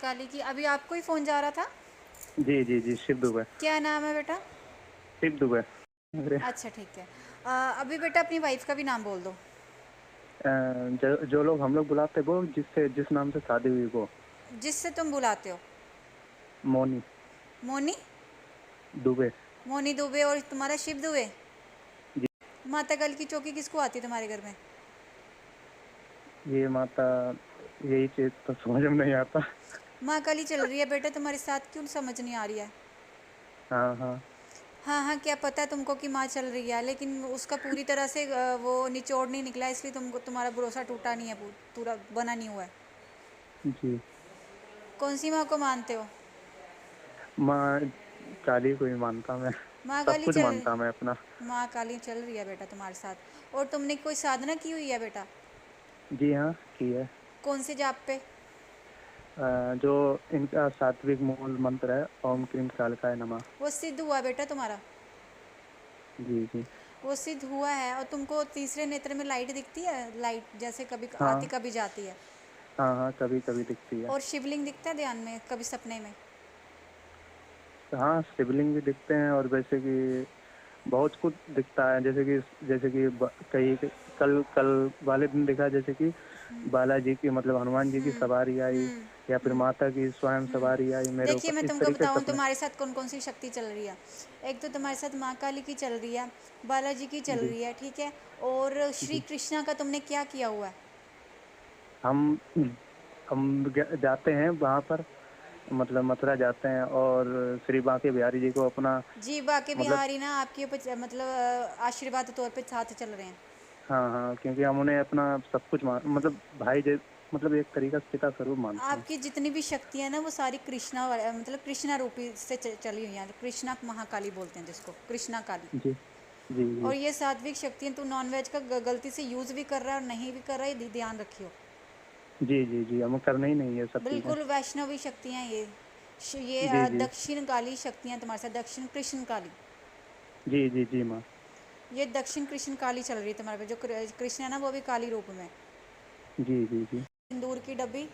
काली की। अभी आपको ही फ़ोन जा रहा था? जी जी जी, शिव दुबे। क्या नाम है बेटा? शिव दुबे। अरे अच्छा ठीक है। अभी बेटा अपनी वाइफ़ का भी नाम बोल दो। जो लोग हम लोग बुलाते वो जिससे जिस नाम से शादी हुई वो। जिससे तुम बुलाते हो। मोनी मोनी? दुबे। मोनी दुबे और तुम्हारा शिव दुबे? जी। माता काली की चौकी किसको आती है तुम्हारे घर में? ये माता, यही चीज तो समझ में नहीं आता। माँ काली चल रही है बेटा तुम्हारे साथ, क्यों समझ नहीं आ रही है? हाँ हाँ। हाँ हाँ, क्या पता है तुमको कि माँ चल रही है, लेकिन उसका पूरी तरह से वो निचोड़ नहीं निकला, इसलिए तुमको तुम्हारा भरोसा टूटा नहीं है, पूरा बना नहीं हुआ है। जी। कौन सी माँ को मानते हो? माँ काली को ही मानता मैं। माँ सब काली कुछ चल मानता मैं अपना। माँ काली चल रही है बेटा तुम्हारे साथ। और तुमने कोई साधना की हुई है बेटा? जी हाँ, की है। कौन से जाप पे? जो इनका सात्विक मूल मंत्र है, ओम क्रीम कालकाय नमः। वो सिद्ध हुआ बेटा तुम्हारा? जी जी। वो सिद्ध हुआ है। और तुमको तीसरे नेत्र में लाइट दिखती है, लाइट जैसे कभी आती हाँ कभी जाती है? हाँ हाँ, कभी कभी दिखती है। और शिवलिंग दिखता है ध्यान में कभी सपने में? हाँ, शिवलिंग भी दिखते हैं, और वैसे कि बहुत कुछ दिखता है, जैसे कि कई कल कल वाले दिन देखा, जैसे कि बालाजी की मतलब हनुमान जी की सवारी आई, हम्म या फिर माता की स्वयं सवारी आई मेरे देखिए ऊपर, मैं इस तुमको तरीके से बताऊं सपने। तुम्हारे साथ कौन कौन सी शक्ति चल रही है। एक तो तुम्हारे साथ माँ काली की चल रही है, बालाजी की चल जी रही है, ठीक है। और श्री जी। कृष्णा का तुमने क्या किया हुआ है? हम जाते हैं वहां पर, मतलब मथुरा जाते हैं, और श्री बांके बिहारी जी को अपना जी बाके मतलब। बिहारी ना आपके ऊपर मतलब आशीर्वाद तौर पे साथ चल रहे हैं। हाँ हाँ, क्योंकि हम उन्हें अपना सब कुछ मतलब भाई मतलब एक तरीका से पिता स्वरूप मानते हैं। आपकी जितनी भी शक्तियाँ ना वो सारी कृष्णा मतलब कृष्णा रूपी से चली हुई हैं। कृष्णा महाकाली बोलते हैं जिसको, कृष्णा काली। जी जी जी और ये सात्विक शक्तियाँ तू नॉनवेज का गलती से यूज़ भी कर रहा है और नहीं भी कर रहा है, ये ध्यान रखियो। जी जी जी, हमें करना ही नहीं है सब चीज़ें। बिल्कुल वैष्णवी शक्तियाँ ये। ये जी जी दक्षिण काली शक्तियाँ तुम्हारे साथ, दक्षिण कृष्ण काली। जी जी जी माँ। ये दक्षिण कृष्ण काली चल रही है तुम्हारे पे। जो कृष्ण है ना वो भी काली रूप में। जी जी जी। सिंदूर की डब्बी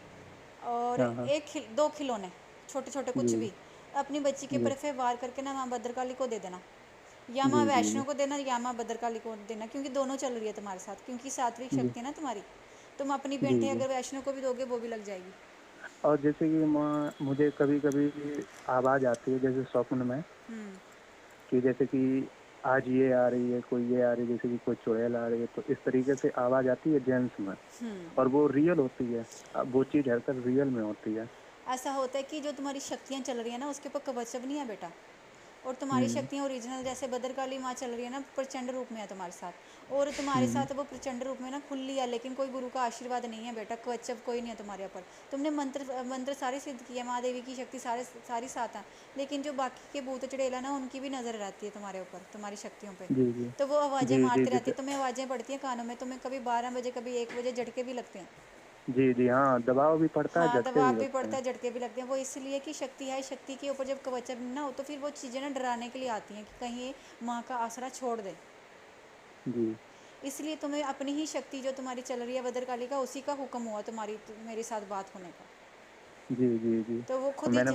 और हाँ हाँ। दो खिलौने, छोटे छोटे कुछ जी भी, अपनी बच्ची के जी बर्फे वार करके ना माँ भद्रकाली को दे देना, या माँ जी जी वैष्णो जी। को देना या माँ भद्रकाली को देना, क्योंकि दोनों चल रही है तुम्हारे साथ, क्योंकि सात्विक जी शक्ति है ना तुम्हारी। तुम अपनी जी बेटे जी। अगर वैष्णो को भी दोगे वो भी लग जाएगी। और जैसे कि माँ, मुझे कभी कभी आवाज़ आती है जैसे स्वप्न में, हम्म कि जैसे कि आज ये आ रही है, कोई ये आ रही है, जैसे कि कोई चुड़ैल आ रही है, तो इस तरीके से आवाज़ आती है जेंट्स में। और वो रियल होती है। अब वो चीज़ हरकत रियल में होती है। ऐसा होता है कि जो तुम्हारी शक्तियाँ चल रही है ना उसके ऊपर कवचब नहीं है बेटा। और तुम्हारी हम्म। शक्तियाँ ओरिजिनल जैसे भद्रकाली माँ चल रही है ना, प्रचंड रूप में है तुम्हारे साथ। और तुम्हारे हम्म। साथ वो प्रचंड रूप में ना खुली है, लेकिन कोई गुरु का आशीर्वाद नहीं है बेटा, क्वचब कोई नहीं है तुम्हारे ऊपर। तुमने मंत्र मंत्र सारे सिद्ध किए, माँ देवी की शक्ति सारी साथ है, लेकिन जो बाकी के भूत चुड़ैल ना उनकी भी नज़र रहती है तुम्हारे ऊपर, तुम्हारी शक्तियों पर। जी जी तो वो आवाज़ें जी जी। मारती रहती जैसे है, तुम्हें आवाज़ें पड़ती हैं कानों में, तुम्हें कभी 12 बजे कभी 1 बजे झटके भी लगते हैं। जी जी, हाँ, दबाव भी पड़ता है, हाँ झटके भी दबाव भी लगते पड़ता हैं। है, झटके भी लगते हैं। वो इसलिए कि शक्ति है, शक्ति के ऊपर जब कवचन ना हो तो फिर वो चीज़ें ना डराने के लिए आती हैं कि कहीं ये माँ का आसरा छोड़ दे। जी इसलिए तुम्हें अपनी ही शक्ति जो तुम्हारी चल रही है भद्रकाली का, उसी का हुक्म हुआ तुम्हारी मेरे साथ बात होने का। जी जी जी। तो वो खुद ही मैंने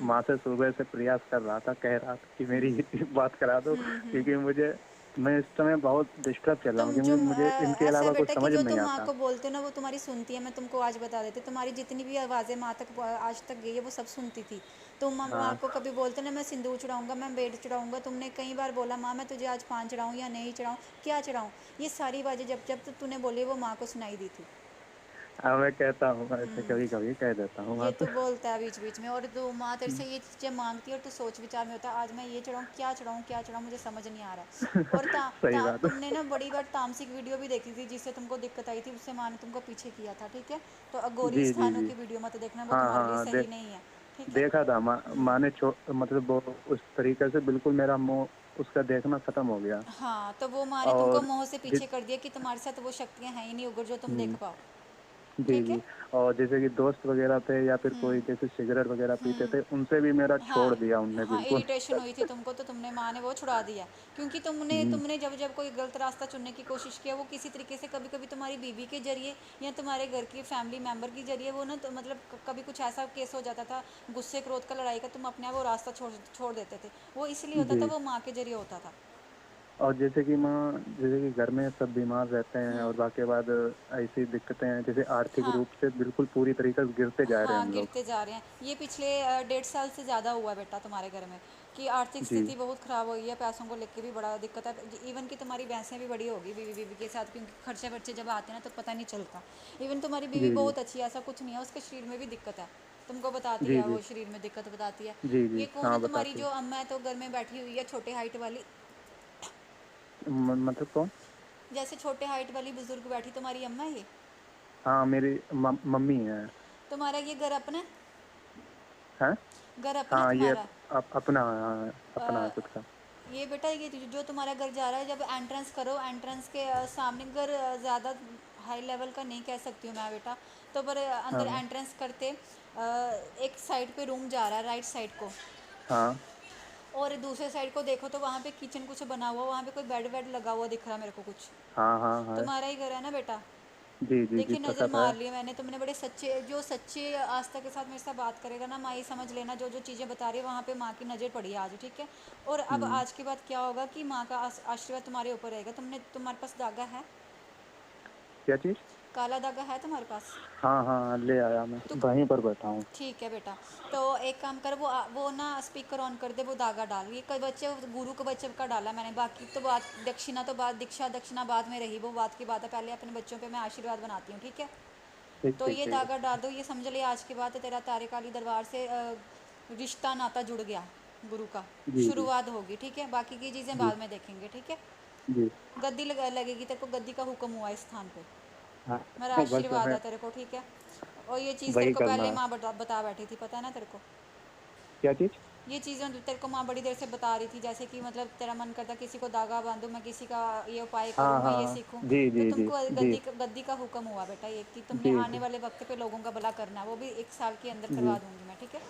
माँ से सुबह से प्रयास कर रहा था, कह रहा था कि मेरी बात करा दो, क्योंकि मैं इस समय बहुत डिस्टर्ब चल रहा हूँ, तुम जो क्योंकि मुझे इनके ऐसा है अलावा कुछ बेटा कि समझ जो में नहीं तुम माँ आता। को बोलते हो ना वो तुम्हारी सुनती है। मैं तुमको आज बता देती, तुम्हारी जितनी भी आवाज़ें माँ तक आज तक गई है वो सब सुनती थी। तुम माँ हाँ को कभी बोलते ना मैं सिंदूर चढ़ाऊंगा, मैं बेड चढ़ाऊंगा, तुमने कई बार बोला माँ मैं तुझे आज पान चढ़ाऊँ या नहीं चढ़ाऊँ, क्या चढ़ाऊँ। ये सारी आवाज़ें जब जब तक तूने बोली वो माँ को सुनाई दी थी। हाँ, मैं कहता हूँ, ऐसे कभी कभी कह देता हूँ ये वहाँ तो पे। बोलता है बीच बीच में, और तो माँ तेरे से ये चीज़ें मांगती है और तो सोच विचार में होता है आज मैं ये चढ़ाऊँ क्या चढ़ाऊँ क्या चढ़ाऊँ, मुझे समझ नहीं आ रहा। और सही बात तुमने है। ना बड़ी बार तामसिक वीडियो भी देखी थी जिससे तुमको दिक्कत आई थी, उससे माँ ने तुमको पीछे किया था, ठीक है। तो अघोरी जी जी स्थानों जी। की वीडियो मत देखना, वो हाँ तुम्हारे हाँ लिए हाँ, सही नहीं है, ठीक है। देखा था। माँ ने मतलब वो उस तरीके से बिल्कुल मेरा मोह उसका देखना खत्म हो गया। हाँ तो वो माँ ने तुमको और मोह से जिस पीछे कर दिया कि तुम्हारे साथ वो शक्तियाँ हैं ही नहीं उगर जो तुम देख हम्म, पाओ, जी ठीक है। जी। और जैसे कि दोस्त वगैरह थे या फिर कोई हम्म। जैसे सिगरेट वगैरह पीते हम्म। थे, उनसे भी मेरा छोड़ हाँ। दिया उनने हाँ, बिल्कुल। इरिटेशन हुई थी तुमको तो तुमने माँ ने वो छुड़ा दिया, क्योंकि तुमने हम्म, तुमने जब जब कोई गलत रास्ता चुनने की कोशिश किया, वो किसी तरीके से कभी कभी तुम्हारी बीवी के जरिए या तुम्हारे घर की फैमिली मेम्बर के जरिए वो ना, तो मतलब कभी कुछ ऐसा केस हो जाता था, गुस्से क्रोध का लड़ाई का, तुम अपने आप वो रास्ता छोड़ छोड़ देते थे। वो इसलिए होता था, जी। वो माँ के जरिए होता था। और जैसे कि माँ, जैसे कि घर में सब बीमार रहते हैं हम्म। और बाकी बाद ऐसी दिक्कतें हैं, जैसे आर्थिक हाँ। रूप से बिल्कुल पूरी तरीके से गिरते जा रहे हैं हाँ, हम लोग। गिरते जा रहे हैं। ये पिछले 1.5 साल से ज़्यादा हुआ है बेटा तुम्हारे घर में, कि आर्थिक जी स्थिति बहुत ख़राब हो गई है, पैसों को लेके भी बड़ा दिक्कत है। इवन कि तुम्हारी भैंसें भी बड़ी होगी बीवी बीवी के साथ, क्योंकि खर्चे वर्चे जब आते हैं ना तो पता नहीं चलता। इवन तुम्हारी बीवी जी जी बहुत अच्छी है, ऐसा कुछ नहीं है, उसके शरीर में भी दिक्कत है, तुमको बताती जी है, जी वो शरीर में दिक्कत बताती है। जी जी ये कौन है हाँ, तुम्हारी बताते जो अम्मा है, तो घर में बैठी हुई है छोटे हाइट वाली, मतलब कौन? जैसे छोटे हाइट वाली बुजुर्ग बैठी, तुम्हारी अम्मा है ये? हाँ, मेरी मम्मी है। तुम्हारा ये घर अपना है? हैं? घर अपना है हाँ, ये तुम्हारा? अपना, हाँ, अपना है अ, खुद का। ये बेटा, ये जो तुम्हारा घर जा रहा है, जब एंट्रेंस करो, एंट्रेंस के सामने घर, ज़्यादा हाई लेवल का नहीं कह सकती हूँ मैं बेटा, तो पर अंदर हाँ एंट्रेंस करते एक साइड पे रूम जा रहा है, राइट साइड को, हाँ और दूसरे साइड को देखो तो वहाँ पे किचन कुछ बना हुआ, वहाँ पे कोई बेड वेड लगा हुआ दिख रहा मेरे को कुछ। हाँ हाँ हाँ। तुम्हारा ही घर है ना बेटा? जी जी जी, देखिए, पता नज़र था है। मार लिया मैंने, तुमने बड़े सच्चे, जो सच्चे आस्था के साथ मेरे साथ बात करेगा ना, माँ ये समझ लेना, जो जो चीज़ें बता रही है वहाँ पे माँ की नज़र पड़ी है आज, ठीक है? और अब हम्म, आज के बाद क्या होगा कि माँ का आशीर्वाद तुम्हारे ऊपर रहेगा। तुम्हारे पास धागा है? क्या चीज़? काला धागा है तुम्हारे पास? हाँ हाँ, ले आया मैं, तो वहीं पर बैठा हूँ। ठीक है बेटा, तो एक काम कर, वो ना स्पीकर ऑन कर दे, वो धागा डाल, ये कई बच्चे गुरु के बच्चे का डाला मैंने, बाकी तो बात दक्षिणा, तो बात दीक्षा दक्षिणा बाद में रही, वो बात की बात है, पहले अपने बच्चों पे मैं आशीर्वाद बनाती हूँ, ठीक है? ठीक तो ठीक ये ठीक है। धागा डाल दो, ये समझ ले आज के बाद तेरा तारे काली दरबार से रिश्ता नाता जुड़ गया, गुरु का जी जी शुरुआत होगी, ठीक है? बाकी की चीज़ें जी बाद में देखेंगे, ठीक है? जी। गद्दी लगेगी तेरे को, गद्दी का हुक्म हुआ इस स्थान पे, हाँ, मेरा बस आशीर्वाद हमें है तेरे को, ठीक है? और ये चीज़ तेरे वही को करना पहले है। माँ बता बैठी थी, पता है ना तेरे को? क्या चीज़? ये चीज़ें तेरे को माँ बड़ी देर से बता रही थी, जैसे कि मतलब तेरा मन करता किसी को धागा बांधूँ, मैं किसी का ये उपाय करूँ, हाँ मैं ये हाँ। सीखूँ, जी तो जी जी तुमको जी गद्दी का हुक्म हुआ बेटा, ये कि तुमने जी आने जी वाले वक्त पे लोगों का भला करना है, वो भी 1 साल के अंदर जी करवा दूंगी मैं, ठीक है?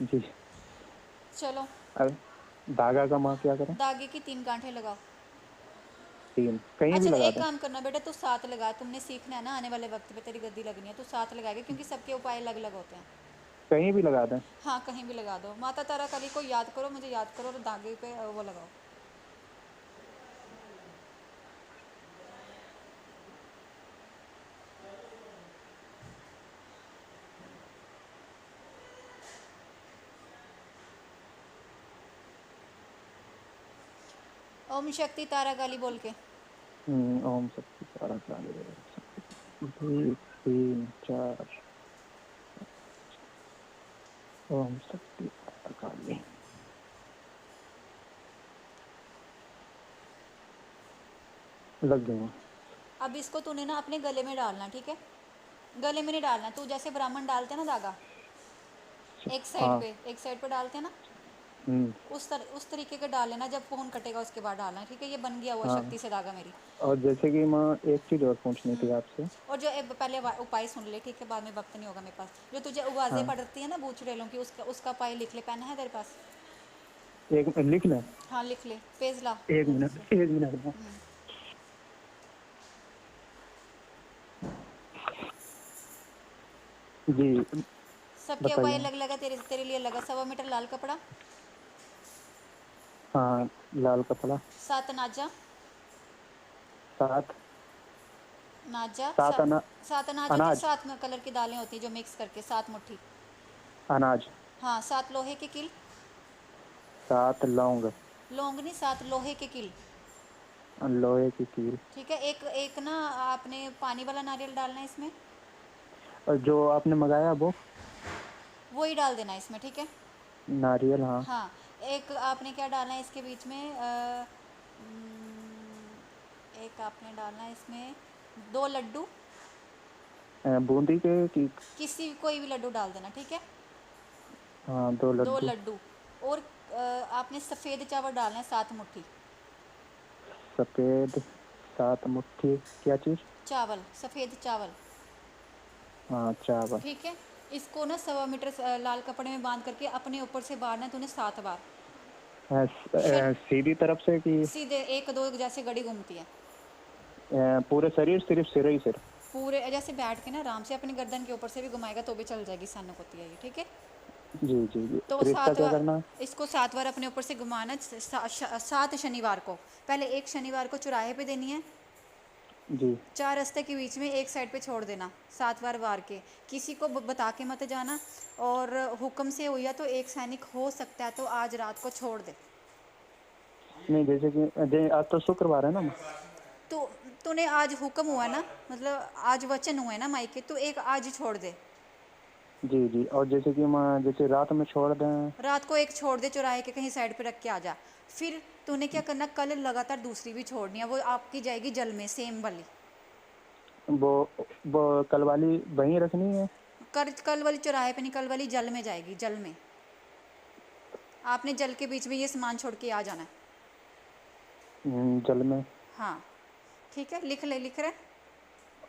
जी। चलो, अरे, धागा का माँ क्या करें? धागे की 3 गांठें लगाओ। 3 कहीं भी अच्छा, तो लगा एक दें? काम करना बेटा, तू 7 लगा, तुमने सीखना है ना, आने वाले वक्त पे तेरी गद्दी लगनी है, तो 7 लगाएगा, क्योंकि सबके उपाय अलग अलग होते हैं। कहीं भी लगा दें? हाँ, कहीं भी लगा दो, माता तारा काली को याद करो, मुझे याद करो, और धागे पे वो लगाओ। ओम शक्ति तारा काली बोल के। ओम शक्ति सारा काली। 2 3 4। ओम शक्ति सारा काली। लग गई। अब इसको तूने ना अपने गले में डालना, ठीक है? गले में नहीं डालना, तू जैसे ब्राह्मण डालते हैं ना धागा, हाँ। एक साइड पे डालते हैं ना, हम्म। उस तरीके का डाल लेना, जब फोन कटेगा उसके बाद डालना, ठीक है? ये बन गया हुआ हाँ, शक्ति से धागा मेरी। और जैसे कि माँ, एक चीज़ और पूछनी थी आपसे। और जो पहले उपाय सुन ले, ठीक है? बाद में वक्त नहीं होगा मेरे पास। जो तुझे आवाज़ें हाँ, पड़ती है ना बूझ रेलों की, उसका उपाय लिख ले, पेन है तेरे पास? एक लिख लें? हाँ, लिख ले, पेज ला एक जल्दी मिनट, से। एक मिनट में। जी, सबके उपाय बताइए। अलग अलग है, तेरे तेरे लिए लगा 1.25 मीटर लाल कपड़ा, हाँ, लाल कपड़ा। 7 नाजा, 7। नाजा 7 सात अनाज होते हैं, अनाज। 7 कलर की दालें होती हैं जो मिक्स करके, 7 मुट्ठी। अनाज। हाँ, 7 लोहे के किल। 7 लौंग। लौंग नहीं, 7 लोहे के किल। लोहे की कील। ठीक है? एक एक ना, आपने पानी वाला नारियल डालना है इसमें, और जो आपने मंगाया वो? वो ही डाल देना इसमें, ठीक है? नारियल, हाँ। हाँ, एक आपने क्या डालना है इसके बीच में, एक आपने डालना है इसमें 2 लड्डू, बूंदी के कि? किसी कोई भी लड्डू डाल देना, ठीक है? हाँ, 2 दो लड्डू। लड्डू और आपने सफ़ेद चावल डालना है 7 मुट्ठी। सफ़ेद 7 मुट्ठी। क्या चीज़? चावल, सफ़ेद चावल। हाँ अच्छा बार। ठीक है। इसको ना 1.25 मीटर लाल कपड़े में बांध करके अपने ऊपर से बाहर ना तूने 7 बार। शन सीधी तरफ से कि सीधे 1-2 जैसे घड़ी घूमती है। पूरे शरीर सिर्फ सिर ही सिर? पूरे जैसे बैठ के ना आराम से अपनी गर्दन के ऊपर से भी घुमाएगा तो भी चल जाएगी, सनक होती है ये, ठीक है। जी जी जी, तो फिर इसका 7 क्या बार, करना है? इसको 7 बार अपने ऊपर से घुमाना। 7 शनिवार को, पहले एक शनिवार को चौराहे पे देनी है, जी 4 रास्ते के बीच में एक साइड पे छोड़ देना, 7 बार वार के। किसी को बता के मत जाना, और हुक्म से हुआ तो एक सैनिक हो सकता है तो आज रात को छोड़ दे। नहीं, जैसे कि आज तो शुक्रवार है ना। तो तूने आज हुक्म हुआ ना, मतलब आज वचन हुआ है ना माई के, तो एक आज छोड़ दे। जी जी, और जैसे कि मैं जैसे रात में छोड़ दें? रात को एक छोड़ दे, चौराहे के कहीं साइड पे रख के आ जा। फिर तूने क्या करना, कल लगातार दूसरी भी छोड़नी है, वो आपकी जाएगी जल में, सेम वाली। वो वो कल वाली वहीं रखनी है? कल वाली चौराहे पे नहीं, कल वाली जल में जाएगी, जल में। आपने जल के बीच में ये सामान छोड़ के आ जाना है। जल में। हाँ ठीक है, लिख ले, लिख रहे।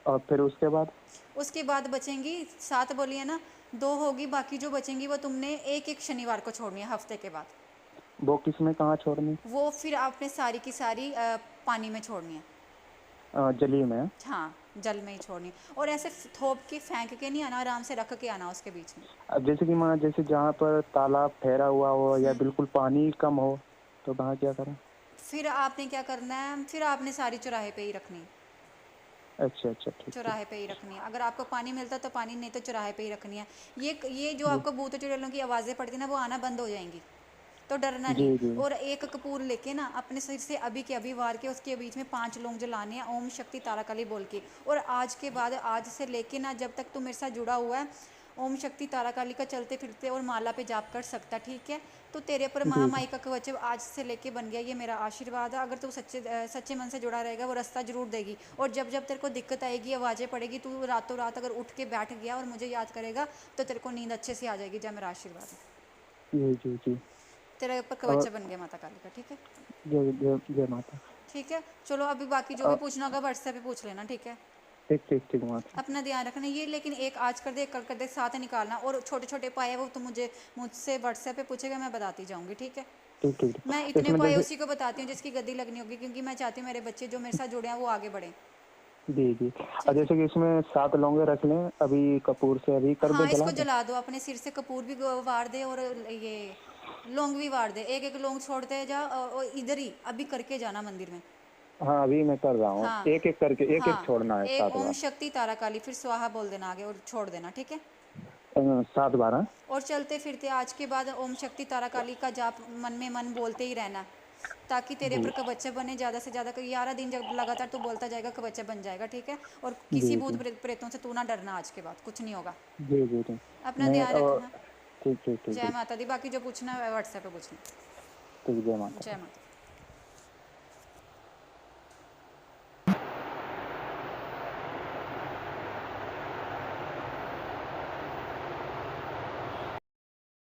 और फिर उसके बाद? उसके बाद बचेंगी 7 बोली है ना, 2 होगी, बाकी जो बचेंगी वो तुमने एक एक शनिवार को छोड़नी है हफ्ते के बाद। वो किस में कहाँ छोड़नी? वो फिर आपने सारी की सारी पानी में छोड़नी है। जली में? हाँ, जल में ही छोड़नी है। और ऐसे थोप के फेंक के नहीं आना, आराम से रख के आना उसके बीच में। अब जैसे कि मैं जैसे जहाँ पर तालाब ठहरा हुआ हो या बिल्कुल पानी कम हो, तो वहाँ क्या करें? फिर आपने क्या करना है, फिर आपने सारी चौराहे पे ही रखनी है। अच्छा अच्छा, ठीक ठीक। चौराहे पे ही रखनी है, अगर आपको पानी मिलता तो पानी, नहीं तो चौराहे पे ही रखनी है। ये जो आपको भूत चुड़ैलों की आवाज़ें पड़ती ना, वो आना बंद हो जाएंगी, तो डरना जी नहीं। जी और एक कपूर लेके ना अपने सिर से अभी के अभी वार के उसके बीच में 5 लौंग जलाने हैं, ओम शक्ति तारा काली बोल के। और आज के बाद, आज से लेके ना जब तक तू मेरे साथ जुड़ा हुआ है, ओम शक्ति तारा काली का चलते फिरते और माला पे जाप कर सकता, ठीक है। तो तेरे पर जी जी महामाई का कवच आज से लेके बन गया, ये मेरा आशीर्वाद है। अगर तू सच्चे मन से जुड़ा रहेगा, वो रास्ता जरूर देगी। और जब जब तेरे को दिक्कत आएगी, आवाज़ें पड़ेगी, तू रातों रात अगर उठ के बैठ गया और मुझे याद करेगा, तो तेरे को नींद अच्छे से आ जाएगी। जय मेरा आशीर्वाद है। जी जी जी। तेरे ऊपर और कवच बन गया माता काली का, ठीक है। जय जय जय माता। ठीक है, चलो अभी बाकी जो भी पूछना होगा व्हाट्सएप पे पूछ लेना, ठीक है। ठीक ठीक ठीक माता। अपना ध्यान रखना ये, लेकिन एक आज कर दे, कल कर दे, साथ निकालना। और छोटे छोटे पाए वो तो मुझसे व्हाट्सएप पे पूछेगा, मैं बताती जाऊँगी, ठीक है। ठीक ठीक मैं ठीक। इतने इसमें पाए जैसे उसी को बताती हूँ जिसकी गद्दी लगनी होगी, क्योंकि मैं चाहती हूँ मेरे बच्चे जो मेरे साथ जुड़े हैं वो आगे बढ़ें। जी जी, और ठीक है। जैसे कि इसमें 7 लौंगे रख लें, अभी कपूर से अभी कर दे, हाँ, जला इसको दे? जला दो, अपने सिर से कपूर भी वार दे, और ये लौंग भी वार दे। एक एक लौंग छोड़ते जा, और इधर ही अभी करके जाना मंदिर में। हाँ अभी मैं कर रहा हूँ, हाँ एक एक करके एक एक हाँ, छोड़ना है एक 7 ओम बार। शक्ति तारा काली, फिर स्वाहा बोल देना आगे और छोड़ देना, ठीक है। 7 बार, हाँ? और चलते फिरते आज के बाद ओम शक्ति तारा काली का जाप मन में मन बोलते ही रहना, ताकि तेरे जी पर कवच बने ज़्यादा से ज़्यादा। 11 दिन जब लगातार तू बोलता जाएगा, कवच बन जाएगा, ठीक है। और किसी जी भूत जी प्रेतों से तू ना डरना, आज के बाद कुछ नहीं होगा। जी जी जी। अपना नहीं, ध्यान और रखना। ठीक ठीक ठीक जय ठीक माता दी, बाकी जो पूछना है व्हाट्सएप पे पूछना। ठीक, जय माता। जय माता।